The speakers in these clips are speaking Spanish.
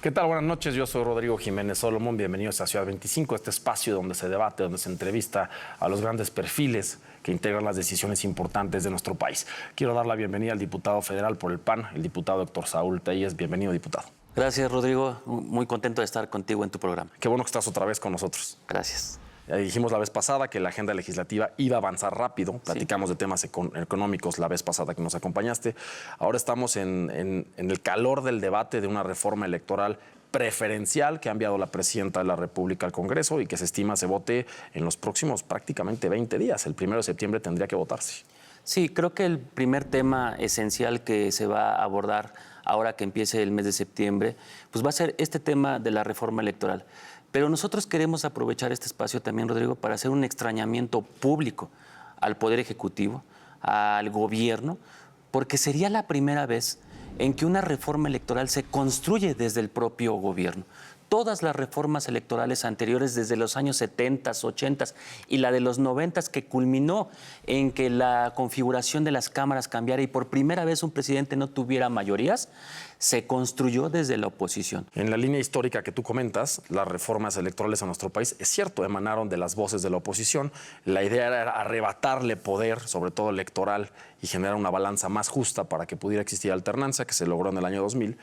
¿Qué tal? Buenas noches, yo soy Rodrigo Jiménez Solomón, bienvenidos a Ciudad 25, este espacio donde se debate, donde se entrevista a los grandes perfiles que integran las decisiones importantes de nuestro país. Quiero dar la bienvenida al diputado federal por el PAN, el diputado Héctor Saúl Telles. Bienvenido, diputado. Gracias, Rodrigo. Muy contento de estar contigo en tu programa. Qué bueno que estás otra vez con nosotros. Gracias. Ya dijimos la vez pasada que la agenda legislativa iba a avanzar rápido. Platicamos de temas económicos la vez pasada que nos acompañaste. Ahora estamos en el calor del debate de una reforma electoral preferencial que ha enviado la presidenta de la República al Congreso y que se estima se vote en los próximos prácticamente 20 días. El 1 de septiembre tendría que votarse. Sí, creo que el primer tema esencial que se va a abordar ahora que empiece el mes de septiembre, pues va a ser este tema de la reforma electoral. Pero nosotros queremos aprovechar este espacio también, Rodrigo, para hacer un extrañamiento público al Poder Ejecutivo, al gobierno, porque sería la primera vez en que una reforma electoral se construye desde el propio gobierno. Todas las reformas electorales anteriores desde los años 70, 80 y la de los 90 que culminó en que la configuración de las cámaras cambiara y por primera vez un presidente no tuviera mayorías, se construyó desde la oposición. En la línea histórica que tú comentas, las reformas electorales a nuestro país, es cierto, emanaron de las voces de la oposición. La idea era arrebatarle poder, sobre todo electoral, y generar una balanza más justa para que pudiera existir alternancia, que se logró en el año 2000.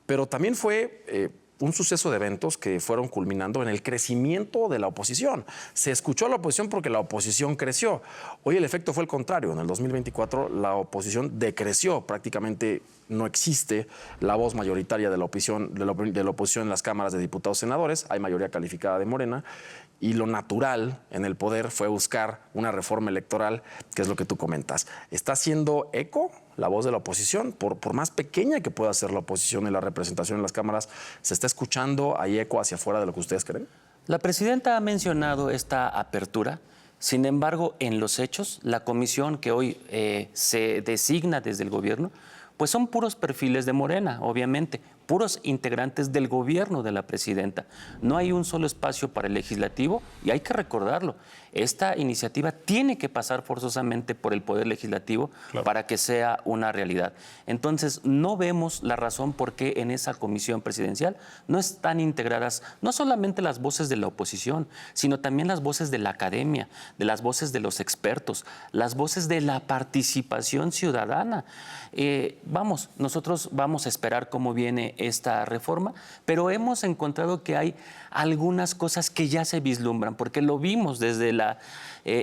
Pero también fue un suceso de eventos que fueron culminando en el crecimiento de la oposición. Se escuchó a la oposición porque la oposición creció. Hoy el efecto fue el contrario. En el 2024 la oposición decreció. Prácticamente no existe la voz mayoritaria de la oposición, en las cámaras de diputados y senadores. Hay mayoría calificada de Morena. Y lo natural en el poder fue buscar una reforma electoral, que es lo que tú comentas. ¿Está haciendo eco la voz de la oposición? Por más pequeña que pueda ser la oposición y la representación en las cámaras, ¿se está escuchando? ¿Hay eco hacia afuera de lo que ustedes creen? La presidenta ha mencionado esta apertura. Sin embargo, en los hechos, la comisión que hoy se designa desde el gobierno, pues son puros perfiles de Morena, obviamente, puros integrantes del gobierno de la presidenta. No hay un solo espacio para el legislativo y hay que recordarlo. Esta iniciativa tiene que pasar forzosamente por el Poder Legislativo para que sea una realidad. Entonces, no vemos la razón por qué en esa comisión presidencial no están integradas no solamente las voces de la oposición, sino también las voces de la academia, de las voces de los expertos, las voces de la participación ciudadana. Nosotros vamos a esperar cómo viene esta reforma, pero hemos encontrado que hay algunas cosas que ya se vislumbran, porque lo vimos desde la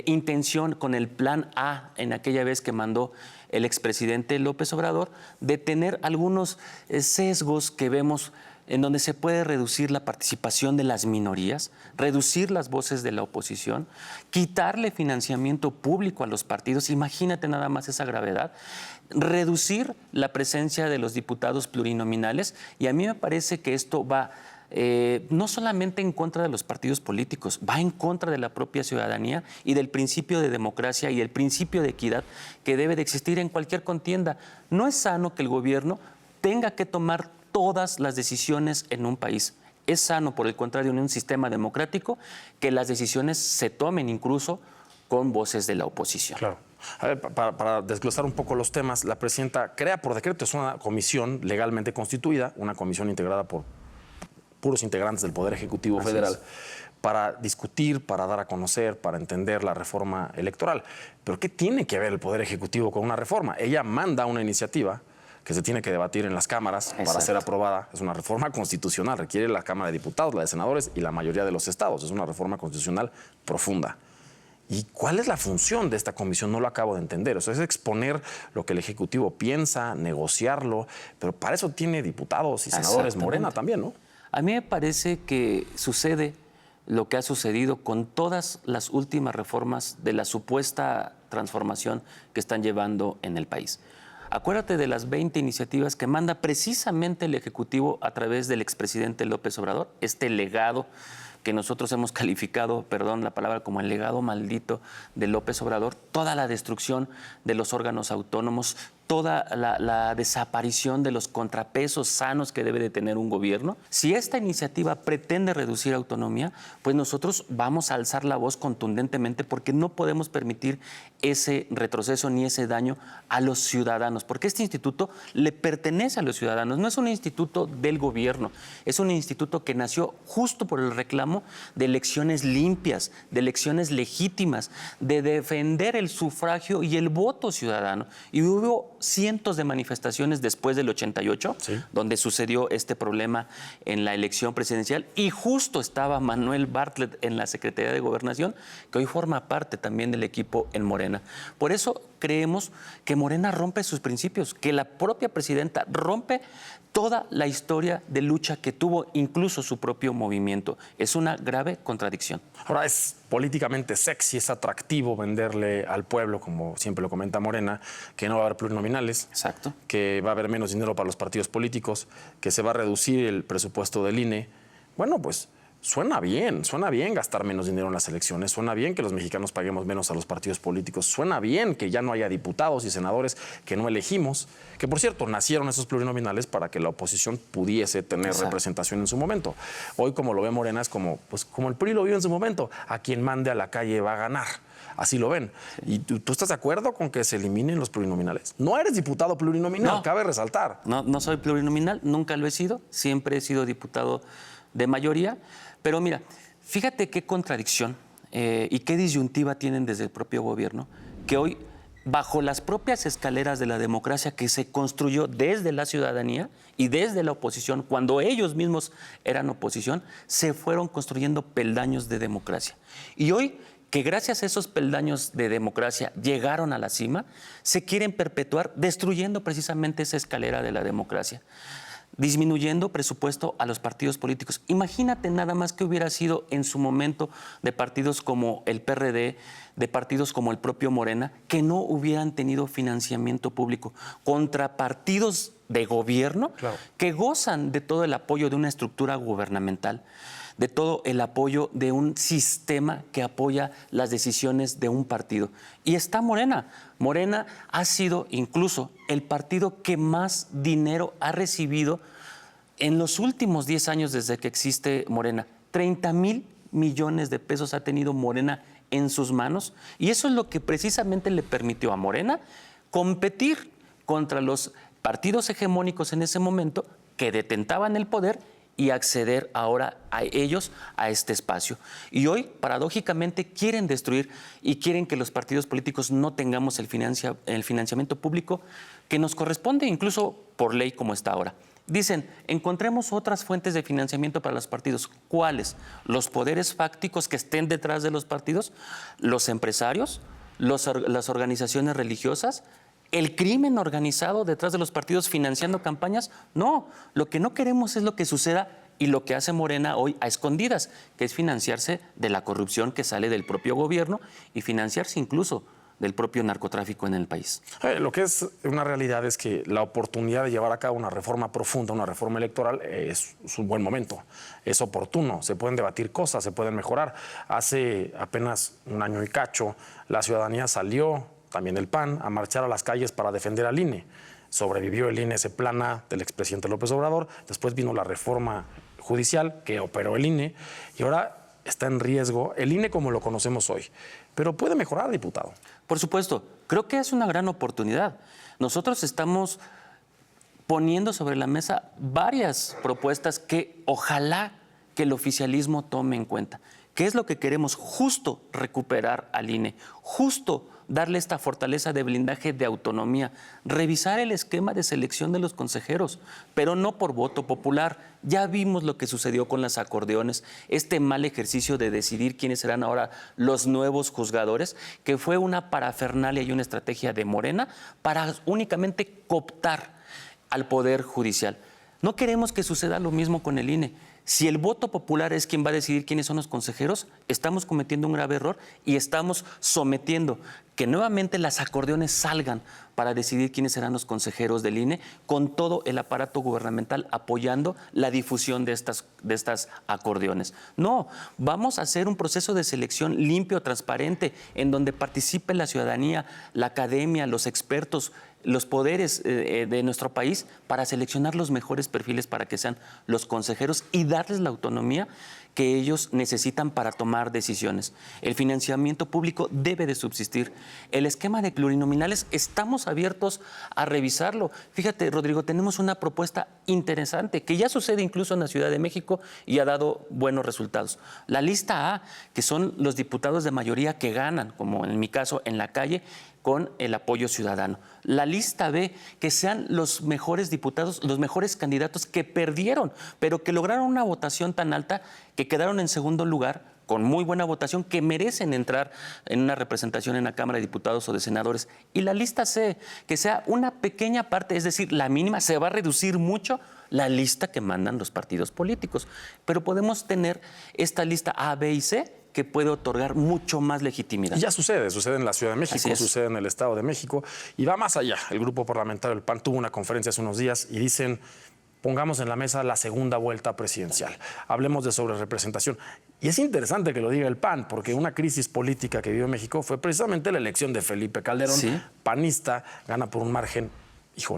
intención con el plan A en aquella vez que mandó el expresidente López Obrador, de tener algunos sesgos que vemos en donde se puede reducir la participación de las minorías, reducir las voces de la oposición, quitarle financiamiento público a los partidos, imagínate nada más esa gravedad, reducir la presencia de los diputados plurinominales, y a mí me parece que esto va no solamente en contra de los partidos políticos, va en contra de la propia ciudadanía y del principio de democracia y el principio de equidad que debe de existir en cualquier contienda. No es sano que el gobierno tenga que tomar todas las decisiones en un país. Es sano, por el contrario, en un sistema democrático, que las decisiones se tomen incluso con voces de la oposición. Claro. A ver, para desglosar un poco los temas, la presidenta crea por decreto, es una comisión legalmente constituida, una comisión integrada por puros integrantes del Poder Ejecutivo Federal, para discutir, para dar a conocer, para entender la reforma electoral. Pero ¿qué tiene que ver el Poder Ejecutivo con una reforma? Ella manda una iniciativa que se tiene que debatir en las cámaras para ser aprobada. Es una reforma constitucional, requiere la Cámara de Diputados, la de Senadores y la mayoría de los estados. Es una reforma constitucional profunda. ¿Y cuál es la función de esta comisión? No lo acabo de entender. O sea, es exponer lo que el Ejecutivo piensa, negociarlo, pero para eso tiene diputados y senadores Morena también, ¿no? A mí me parece que sucede lo que ha sucedido con todas las últimas reformas de la supuesta transformación que están llevando en el país. Acuérdate de las 20 iniciativas que manda precisamente el Ejecutivo a través del expresidente López Obrador, este legado que nosotros hemos calificado, perdón la palabra, como el legado maldito de López Obrador, toda la destrucción de los órganos autónomos, toda la desaparición de los contrapesos sanos que debe de tener un gobierno. Si esta iniciativa pretende reducir autonomía, pues nosotros vamos a alzar la voz contundentemente porque no podemos permitir ese retroceso ni ese daño a los ciudadanos, porque este instituto le pertenece a los ciudadanos, no es un instituto del gobierno, es un instituto que nació justo por el reclamo de elecciones limpias, de elecciones legítimas, de defender el sufragio y el voto ciudadano. Y hubo cientos de manifestaciones después del 88, sí, donde sucedió este problema en la elección presidencial, y justo estaba Manuel Bartlett en la Secretaría de Gobernación, que hoy forma parte también del equipo en Morena. Por eso creemos que Morena rompe sus principios, que la propia presidenta rompe toda la historia de lucha que tuvo incluso su propio movimiento. Es una grave contradicción. Ahora, es políticamente sexy, es atractivo venderle al pueblo, como siempre lo comenta Morena, que no va a haber plurinominales. Exacto. Que va a haber menos dinero para los partidos políticos, que se va a reducir el presupuesto del INE. Bueno, pues suena bien gastar menos dinero en las elecciones, suena bien que los mexicanos paguemos menos a los partidos políticos, suena bien que ya no haya diputados y senadores que no elegimos, que por cierto nacieron esos plurinominales para que la oposición pudiese tener Exacto. representación en su momento. Hoy, como lo ve Morena, es como el PRI lo vio en su momento, a quien mande a la calle va a ganar. Así lo ven. ¿Y tú estás de acuerdo con que se eliminen los plurinominales? No eres diputado plurinominal, no, cabe resaltar. No soy plurinominal, nunca lo he sido, siempre he sido diputado de mayoría. Pero mira, fíjate qué contradicción y qué disyuntiva tienen desde el propio gobierno, que hoy, bajo las propias escaleras de la democracia que se construyó desde la ciudadanía y desde la oposición, cuando ellos mismos eran oposición, se fueron construyendo peldaños de democracia. Y hoy, que gracias a esos peldaños de democracia llegaron a la cima, se quieren perpetuar destruyendo precisamente esa escalera de la democracia, disminuyendo presupuesto a los partidos políticos. Imagínate nada más que hubiera sido en su momento de partidos como el PRD, de partidos como el propio Morena, que no hubieran tenido financiamiento público, contra partidos de gobierno, claro, que gozan de todo el apoyo de una estructura gubernamental, de todo el apoyo de un sistema que apoya las decisiones de un partido. Y está Morena. Morena ha sido incluso el partido que más dinero ha recibido en los últimos 10 años desde que existe Morena. 30,000 millones de pesos ha tenido Morena en sus manos, y eso es lo que precisamente le permitió a Morena competir contra los partidos hegemónicos en ese momento que detentaban el poder y acceder ahora a ellos a este espacio. Y hoy, paradójicamente, quieren destruir y quieren que los partidos políticos no tengamos el financiamiento público que nos corresponde, incluso por ley como está ahora. Dicen, encontremos otras fuentes de financiamiento para los partidos. ¿Cuáles? Los poderes fácticos que estén detrás de los partidos, los empresarios, las organizaciones religiosas, ¿el crimen organizado detrás de los partidos financiando campañas? No, lo que no queremos es lo que suceda y lo que hace Morena hoy a escondidas, que es financiarse de la corrupción que sale del propio gobierno y financiarse incluso del propio narcotráfico en el país. Lo que es una realidad es que la oportunidad de llevar a cabo una reforma profunda, una reforma electoral, es un buen momento, es oportuno, se pueden debatir cosas, se pueden mejorar. Hace apenas un año y cacho, la ciudadanía salió, también el PAN, a marchar a las calles para defender al INE. Sobrevivió el INE, ese plan A del expresidente López Obrador, después vino la reforma judicial que operó el INE y ahora está en riesgo el INE como lo conocemos hoy. Pero puede mejorar, diputado. Por supuesto, creo que es una gran oportunidad. Nosotros estamos poniendo sobre la mesa varias propuestas que ojalá que el oficialismo tome en cuenta. ¿Qué es lo que queremos? Justo recuperar al INE, justo darle esta fortaleza de blindaje de autonomía, revisar el esquema de selección de los consejeros, pero no por voto popular. Ya vimos lo que sucedió con las acordeones, este mal ejercicio de decidir quiénes serán ahora los nuevos juzgadores, que fue una parafernalia y una estrategia de Morena para únicamente cooptar al Poder Judicial. No queremos que suceda lo mismo con el INE. Si el voto popular es quien va a decidir quiénes son los consejeros, estamos cometiendo un grave error y estamos sometiendo que nuevamente las acordeones salgan para decidir quiénes serán los consejeros del INE, con todo el aparato gubernamental apoyando la difusión de estas acordeones. No, vamos a hacer un proceso de selección limpio, transparente, en donde participe la ciudadanía, la academia, los expertos, los poderes de nuestro país para seleccionar los mejores perfiles para que sean los consejeros y darles la autonomía que ellos necesitan para tomar decisiones. El financiamiento público debe de subsistir. El esquema de plurinominales estamos abiertos a revisarlo. Fíjate, Rodrigo, tenemos una propuesta interesante que ya sucede incluso en la Ciudad de México y ha dado buenos resultados. La lista A, que son los diputados de mayoría que ganan, como en mi caso en la calle, con el apoyo ciudadano. La lista B, que sean los mejores diputados, los mejores candidatos que perdieron, pero que lograron una votación tan alta que quedaron en segundo lugar, con muy buena votación, que merecen entrar en una representación en la Cámara de Diputados o de Senadores. Y la lista C, que sea una pequeña parte, es decir, la mínima, se va a reducir mucho la lista que mandan los partidos políticos. Pero podemos tener esta lista A, B y C, que puede otorgar mucho más legitimidad. Y ya sucede en la Ciudad de México, sucede en el Estado de México y va más allá. El grupo parlamentario del PAN tuvo una conferencia hace unos días y dicen, pongamos en la mesa la segunda vuelta presidencial, hablemos de sobrerepresentación. Y es interesante que lo diga el PAN, porque una crisis política que vivió México fue precisamente la elección de Felipe Calderón, panista, gana por un margen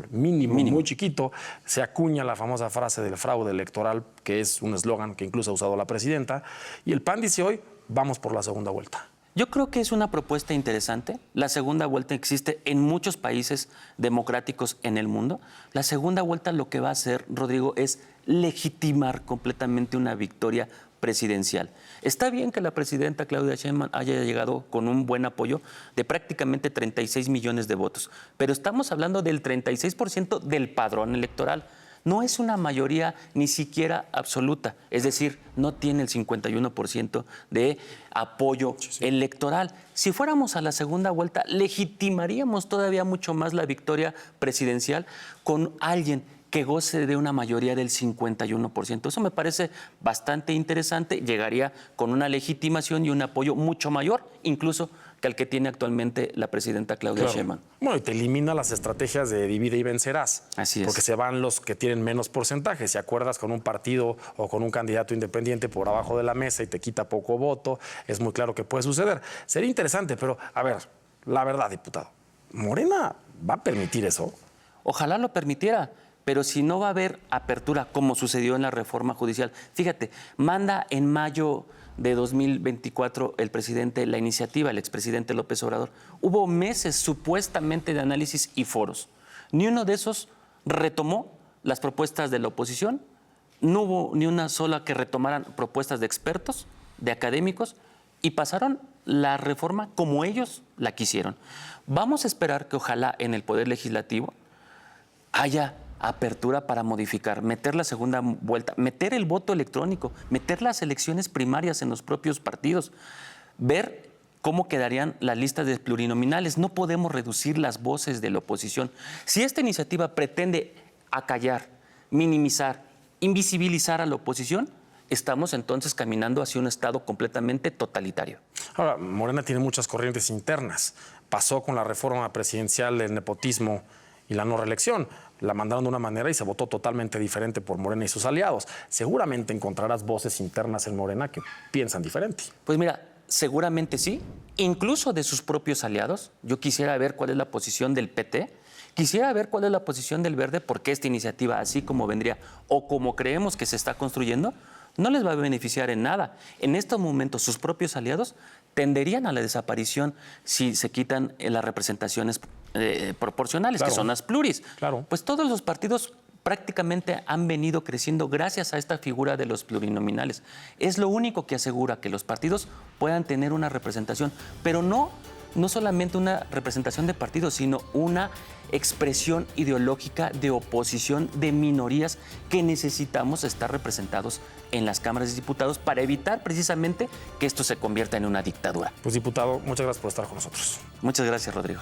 mínimo, muy chiquito. Se acuña la famosa frase del fraude electoral, que es un eslogan que incluso ha usado la presidenta, y el PAN dice hoy, vamos por la segunda vuelta. Yo creo que es una propuesta interesante. La segunda vuelta existe en muchos países democráticos en el mundo. La segunda vuelta lo que va a hacer, Rodrigo, es legitimar completamente una victoria presidencial. Está bien que la presidenta Claudia Sheinbaum haya llegado con un buen apoyo de prácticamente 36 millones de votos, pero estamos hablando del 36% del padrón electoral. No es una mayoría ni siquiera absoluta, es decir, no tiene el 51% de apoyo electoral. Si fuéramos a la segunda vuelta, legitimaríamos todavía mucho más la victoria presidencial con alguien que goce de una mayoría del 51%. Eso me parece bastante interesante, llegaría con una legitimación y un apoyo mucho mayor, incluso que el que tiene actualmente la presidenta Claudia Sheinbaum. Bueno, y te elimina las estrategias de divide y vencerás. Así es. Porque se van los que tienen menos porcentaje. Si acuerdas con un partido o con un candidato independiente por abajo de la mesa y te quita poco voto, es muy claro que puede suceder. Sería interesante, pero a ver, la verdad, diputado, ¿Morena va a permitir eso? Ojalá lo permitiera. Pero si no va a haber apertura, como sucedió en la reforma judicial. Fíjate, manda en mayo de 2024 el presidente la iniciativa, el expresidente López Obrador. Hubo meses supuestamente de análisis y foros. Ni uno de esos retomó las propuestas de la oposición. No hubo ni una sola que retomaran propuestas de expertos, de académicos, y pasaron la reforma como ellos la quisieron. Vamos a esperar que ojalá en el Poder Legislativo haya apertura para modificar, meter la segunda vuelta, meter el voto electrónico, meter las elecciones primarias en los propios partidos, ver cómo quedarían las listas de plurinominales. No podemos reducir las voces de la oposición. Si esta iniciativa pretende acallar, minimizar, invisibilizar a la oposición, estamos entonces caminando hacia un Estado completamente totalitario. Ahora, Morena tiene muchas corrientes internas. Pasó con la reforma presidencial del nepotismo y la no reelección. La mandaron de una manera y se votó totalmente diferente por Morena y sus aliados. Seguramente encontrarás voces internas en Morena que piensan diferente. Pues mira, seguramente sí, incluso de sus propios aliados. Yo quisiera ver cuál es la posición del PT, quisiera ver cuál es la posición del Verde, porque esta iniciativa, así como vendría o como creemos que se está construyendo, no les va a beneficiar en nada. En estos momentos, sus propios aliados tenderían a la desaparición si se quitan las representaciones proporcionales, que son las pluris. Claro. Pues todos los partidos prácticamente han venido creciendo gracias a esta figura de los plurinominales. Es lo único que asegura que los partidos puedan tener una representación, pero no solamente una representación de partidos, sino una expresión ideológica de oposición de minorías que necesitamos estar representados en las cámaras de diputados para evitar precisamente que esto se convierta en una dictadura. Pues, diputado, muchas gracias por estar con nosotros. Muchas gracias, Rodrigo.